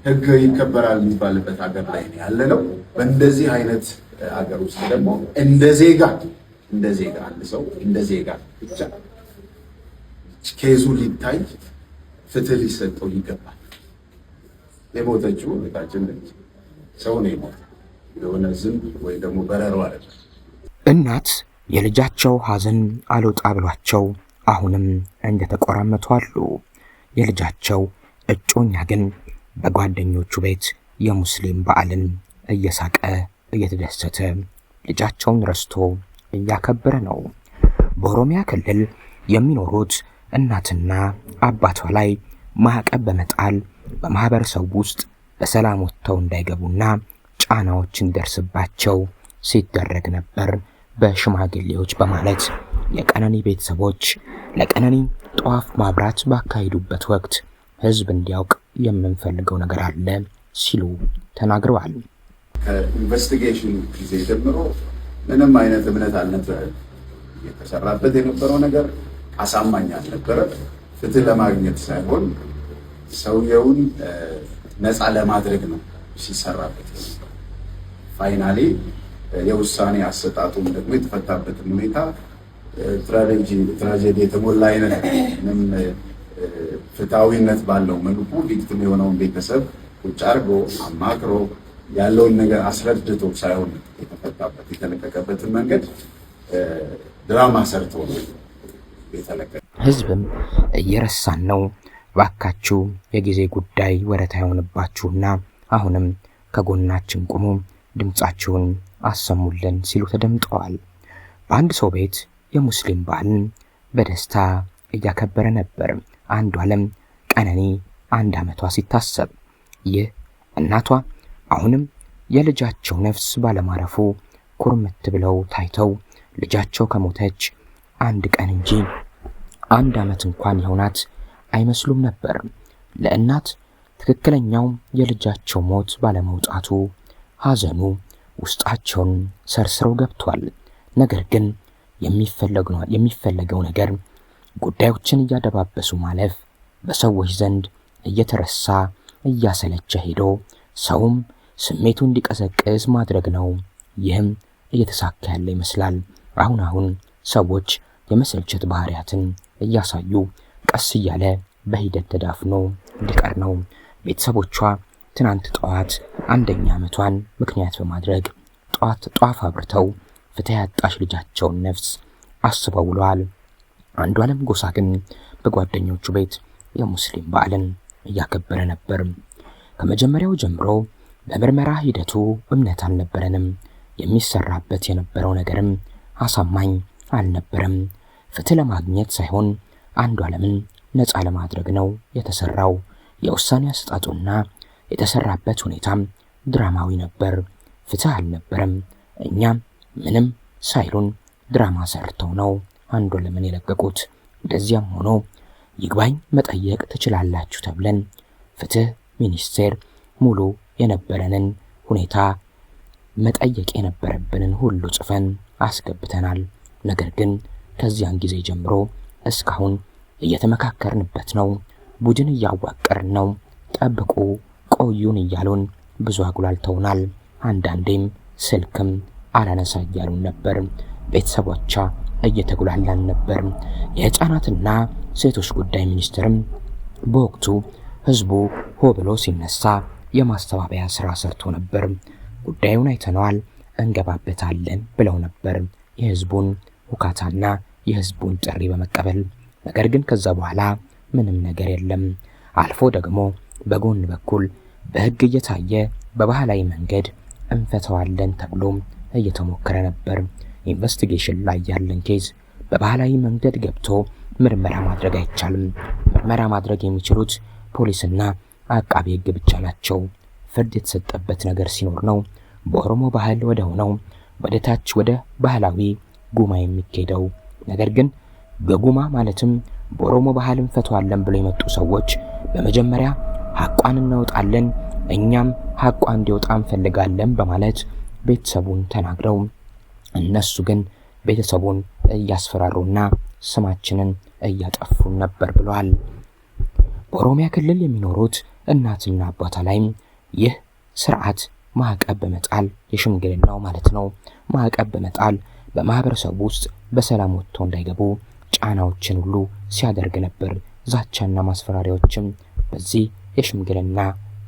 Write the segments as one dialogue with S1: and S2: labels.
S1: ህግ ይከበራል የሚባልበት ሀገር ላይ ያለነው። በእንደዚህ አይነት ሀገር ውስጥ ደግሞ እንደ ዜጋ አንድ ሰው እንደ ዜጋ ብቻ ኬዙ ሊታይ ፍትህ ሊሰጠው ይገባል። የሞተችው እህታችን ነች። ሰው ነው የሞተው፣ የሆነ ዝንብ ወይ ደግሞ በረሮ አይደለም።
S2: እናት የልጃቸው ሐዘን አልወጣ ብሏቸው አሁንም እንደተቆራመቱ አሉ። የልጃቸው እጮኛ ግን በጓደኞቹ ቤት የሙስሊም በዓልን እየሳቀ እየተደሰተ ልጃቸውን ረስቶ እያከበረ ነው። በኦሮሚያ ክልል የሚኖሩት እናትና አባቷ ላይ ማዕቀብ በመጣል በማህበረሰቡ ውስጥ በሰላም ወጥተው እንዳይገቡና ጫናዎች እንዲደርስባቸው ሲደረግ ነበር በሽማግሌዎች በማለት የቀነኒ ቤተሰቦች ለቀነኒ ጧፍ ማብራት ባካሄዱበት ወቅት ህዝብ እንዲያውቅ የምንፈልገው ነገር አለ ሲሉ ተናግረዋል።
S1: ከኢንቨስቲጌሽን ጊዜ ጀምሮ ምንም አይነት እምነት አልነበረም። የተሰራበት የነበረው ነገር አሳማኝ አልነበረ። ፍትህ ለማግኘት ሳይሆን ሰውየውን ነፃ ለማድረግ ነው ሲሰራበት። ፋይናሊ የውሳኔ አሰጣጡም ደግሞ የተፈታበትን ሁኔታ ትራጀዲ የተሞላ አይነት ምንም ፍትሃዊነት ባለው መልኩ ቪክቲም የሆነውን ቤተሰብ ቁጭ አድርጎ አማክሮ ያለውን ነገር አስረድቶ ሳይሆን የተፈታበት የተለቀቀበትን መንገድ ድራማ ሰርቶ ነው የተለቀቀ።
S2: ህዝብም እየረሳን ነው፣ ባካችሁ የጊዜ ጉዳይ ወረታ ይሆንባችሁና አሁንም ከጎናችን ቁሙ፣ ድምጻችሁን አሰሙልን ሲሉ ተደምጠዋል። በአንድ ሰው ቤት የሙስሊም በዓልን በደስታ እያከበረ ነበር። አንዷለም ቀነኒ 1 ዓመቷ ሲታሰብ ይህ እናቷ አሁንም የልጃቸው ነፍስ ባለማረፉ ኩርምት ብለው ታይተው ልጃቸው ከሞተች 1 ቀን እንጂ 1 ዓመት እንኳን የሆናት አይመስሉም ነበር። ለእናት ትክክለኛው የልጃቸው ሞት ባለመውጣቱ ሐዘኑ ውስጣቸውን ሰርስረው ገብቷል። ነገር ግን የሚፈለገው ነገር ጉዳዮችን እያደባበሱ ማለፍ በሰዎች ዘንድ እየተረሳ እያሰለቸ ሄዶ ሰውም ስሜቱ እንዲቀሰቅስ ማድረግ ነው። ይህም እየተሳካ ያለ ይመስላል። አሁን ሰዎች የመሰልቸት ባህሪያትን እያሳዩ ቀስ እያለ በሂደት ተዳፍኖ እንዲቀር ነው። ቤተሰቦቿ ትናንት ጠዋት 1ኛ ዓመቷን ምክንያት በማድረግ ጧፍ አብርተው ፍትህ ያጣሽ ልጃቸውን ነፍስ አስበው ውለዋል። አንዷለም ጎሳ ግን በጓደኞቹ ቤት የሙስሊም በዓልን እያከበረ ነበር። ከመጀመሪያው ጀምሮ በምርመራ ሂደቱ እምነት አልነበረንም። የሚሰራበት የነበረው ነገርም አሳማኝ አልነበረም። ፍትህ ለማግኘት ሳይሆን አንዷለምን ነፃ ለማድረግ ነው የተሰራው። የውሳኔ አሰጣጡና የተሰራበት ሁኔታም ድራማዊ ነበር። ፍትህ አልነበረም። እኛም ምንም ሳይሉን ድራማ ሰርተው ነው አንዷለምን የለቀቁት። እንደዚያም ሆኖ ይግባኝ መጠየቅ ትችላላችሁ ተብለን ፍትህ ሚኒስቴር ሙሉ የነበረንን ሁኔታ መጠየቅ የነበረብንን ሁሉ ጽፈን አስገብተናል። ነገር ግን ከዚያን ጊዜ ጀምሮ እስካሁን እየተመካከርንበት ነው። ቡድን እያዋቀርን ነው። ጠብቁ ቆዩን እያሉን ብዙ አጉላልተውናል። አንዳንዴም ስልክም አላነሳ እያሉን ነበር። ቤተሰቦቿ እየተጉላላን ነበር። የህፃናትና ሴቶች ጉዳይ ሚኒስቴርም በወቅቱ ህዝቡ ሆ ብሎ ሲነሳ የማስተባበያ ስራ ሰርቶ ነበር። ጉዳዩን አይተነዋል፣ እንገባበታለን ብለው ነበር የህዝቡን ሁካታና የህዝቡን ጥሪ በመቀበል። ነገር ግን ከዛ በኋላ ምንም ነገር የለም። አልፎ ደግሞ በጎን በኩል በህግ እየታየ በባህላዊ መንገድ እንፈተዋለን ተብሎ እየተሞከረ ነበር። ኢንቨስቲጌሽን ላይ ያለን ኬዝ በባህላዊ መንገድ ገብቶ ምርመራ ማድረግ አይቻልም። ምርመራ ማድረግ የሚችሉት ፖሊስና አቃቤ ህግ ብቻ ናቸው። ፍርድ የተሰጠበት ነገር ሲኖር ነው በኦሮሞ ባህል ወደ ሆነው ወደ ታች ወደ ባህላዊ ጉማ የሚኬደው። ነገር ግን በጉማ ማለትም በኦሮሞ ባህል እንፈተዋለን ብለው የመጡ ሰዎች በመጀመሪያ ሐቋን እናወጣለን፣ እኛም ሐቋ እንዲወጣ እንፈልጋለን በማለት ቤተሰቡን ተናግረው እነሱ ግን ቤተሰቡን እያስፈራሩና ስማችንን እያጠፉ ነበር ብለዋል። በኦሮሚያ ክልል የሚኖሩት እናትና አባቷ ላይም ይህ ስርዓት ማዕቀብ በመጣል የሽምግልናው ማለት ነው ማዕቀብ በመጣል በማህበረሰቡ ውስጥ በሰላም ወጥቶ እንዳይገቡ ጫናዎችን ሁሉ ሲያደርግ ነበር። ዛቻና ማስፈራሪያዎችም በዚህ የሽምግልና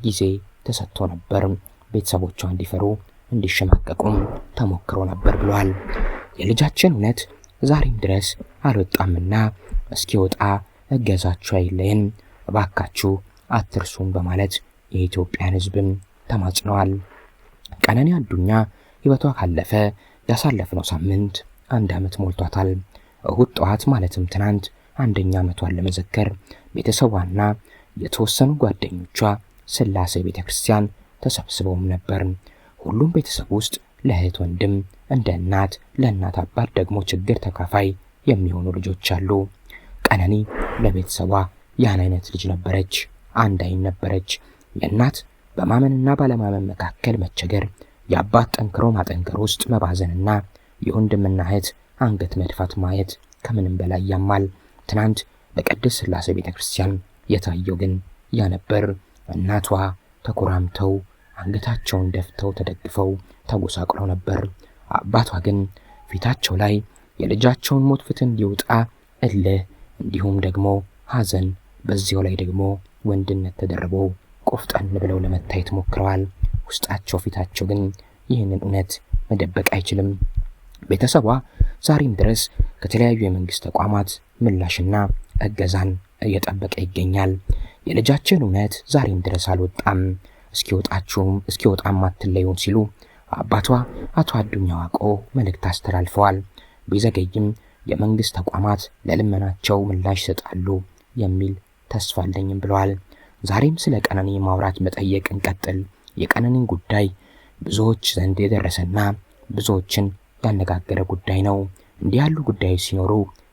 S2: ጊዜ ተሰጥቶ ነበር። ቤተሰቦቿ እንዲፈሩ እንዲሸማቀቁም ተሞክሮ ነበር ብሏል። የልጃችን እውነት ዛሬም ድረስ አልወጣምና እስኪወጣ እገዛችሁ አይለየን፣ እባካችሁ አትርሱም በማለት የኢትዮጵያን ሕዝብም ተማጽነዋል። ቀነኒ አዱኛ ሕይወቷ ካለፈ ያሳለፍነው ሳምንት 1 ዓመት ሞልቷታል። እሁድ ጠዋት ማለትም ትናንት 1ኛ ዓመቷን ለመዘከር ቤተሰቧና የተወሰኑ ጓደኞቿ ስላሴ ቤተክርስቲያን ተሰብስበውም ነበር። ሁሉም ቤተሰብ ውስጥ ለእህት ወንድም፣ እንደ እናት ለእናት አባት ደግሞ ችግር ተካፋይ የሚሆኑ ልጆች አሉ። ቀነኒ ለቤተሰቧ ያን አይነት ልጅ ነበረች። አንድ አይን ነበረች። የእናት በማመንና ባለማመን መካከል መቸገር፣ የአባት ጠንክሮ ማጠንከር ውስጥ መባዘንና የወንድምና እህት አንገት መድፋት ማየት ከምንም በላይ ያማል። ትናንት በቅድስት ስላሴ ቤተክርስቲያን የታየው ግን ያ ነበር። እናቷ ተኮራምተው አንገታቸውን ደፍተው ተደግፈው ተጎሳቅለው ነበር። አባቷ ግን ፊታቸው ላይ የልጃቸውን ሞት ፍትህ እንዲወጣ እልህ እንዲሁም ደግሞ ሐዘን፣ በዚያው ላይ ደግሞ ወንድነት ተደርበው ቆፍጠን ብለው ለመታየት ሞክረዋል። ውስጣቸው ፊታቸው ግን ይህንን እውነት መደበቅ አይችልም። ቤተሰቧ ዛሬም ድረስ ከተለያዩ የመንግስት ተቋማት ምላሽና እገዛን እየጠበቀ ይገኛል። የልጃችን እውነት ዛሬም ድረስ አልወጣም፣ እስኪወጣም አትለዩን ሲሉ አባቷ አቶ አዱኛ ዋቆ መልእክት አስተላልፈዋል። ቢዘገይም የመንግስት ተቋማት ለልመናቸው ምላሽ ይሰጣሉ የሚል ተስፋ አለኝም ብለዋል። ዛሬም ስለ ቀነኒ ማውራት መጠየቅ እንቀጥል። የቀነኒን ጉዳይ ብዙዎች ዘንድ የደረሰና ብዙዎችን ያነጋገረ ጉዳይ ነው። እንዲህ ያሉ ጉዳዮች ሲኖሩ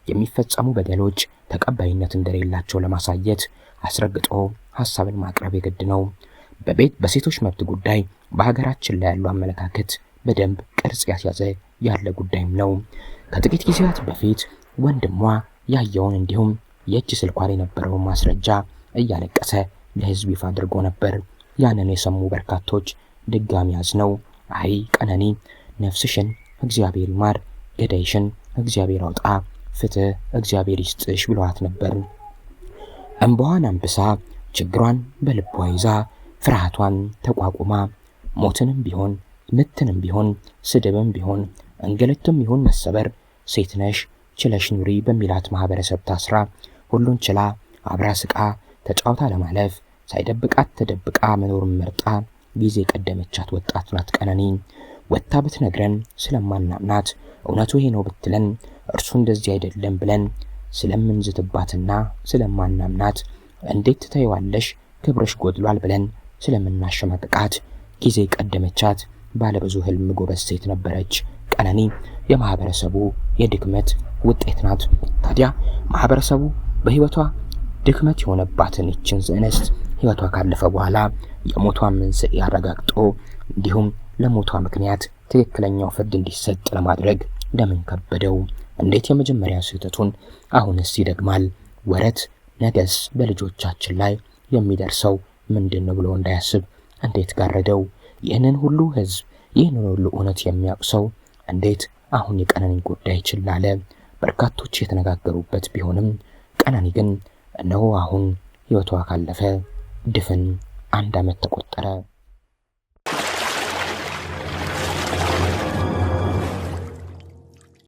S2: የሚፈጸሙ በደሎች ተቀባይነት እንደሌላቸው ለማሳየት አስረግጦ ሐሳብን ማቅረብ የግድ ነው። በሴቶች መብት ጉዳይ በሀገራችን ላይ ያለው አመለካከት በደንብ ቅርጽ ያስያዘ ያለ ጉዳይም ነው። ከጥቂት ጊዜያት በፊት ወንድሟ ያየውን እንዲሁም የእጅ ስልኳን የነበረውን ማስረጃ እያለቀሰ ለሕዝብ ይፋ አድርጎ ነበር። ያንን የሰሙ በርካቶች ድጋሚ አዝነው አይ ቀነኒ ነፍስሽን እግዚአብሔር ይማር፣ ገዳይሽን እግዚአብሔር አውጣ፣ ፍትህ እግዚአብሔር ይስጥሽ ብለዋት ነበር። እንባዋን አንብሳ ችግሯን በልቧ ይዛ ፍርሃቷን ተቋቁማ ሞትንም ቢሆን ምትንም ቢሆን ስድብም ቢሆን እንግልትም ይሁን መሰበር ሴት ነሽ ችለሽ ኑሪ በሚላት ማህበረሰብ ታስራ ሁሉን ችላ አብራ ስቃ ተጫውታ ለማለፍ ሳይደብቃት ተደብቃ መኖርን መርጣ ጊዜ ቀደመቻት ወጣት ናት ቀነኒ። ወጣ ብትነግረን ስለማናምናት እውነቱ ይሄ ነው ብትለን እርሱ እንደዚህ አይደለም ብለን ስለምንዝትባትና ስለማናምናት እንዴት ትተይዋለሽ ክብርሽ ጎድሏል ብለን ስለምናሸማቅቃት ጊዜ ቀደመቻት ባለብዙ ህልም ጎበዝ ሴት ነበረች። ቀነኒ የማህበረሰቡ የድክመት ውጤት ናት። ታዲያ ማህበረሰቡ በህይወቷ ድክመት የሆነባትን ይችን እንስት ህይወቷ ካለፈ በኋላ የሞቷን መንስኤ አረጋግጦ እንዲሁም ለሞቷ ምክንያት ትክክለኛው ፍርድ እንዲሰጥ ለማድረግ ለምን ከበደው? እንዴት የመጀመሪያ ስህተቱን አሁንስ ይደግማል? ወረት ነገስ በልጆቻችን ላይ የሚደርሰው ምንድነው ብሎ እንዳያስብ እንዴት ጋረደው? ይህንን ሁሉ ህዝብ ይህንን ሁሉ እውነት የሚያውቀው እንዴት አሁን የቀነኒን ጉዳይ ችላለ? በርካቶች የተነጋገሩበት ቢሆንም ቀነኒ ግን እነሆ አሁን ህይወቷ ካለፈ ድፍን 1 ዓመት ተቆጠረ።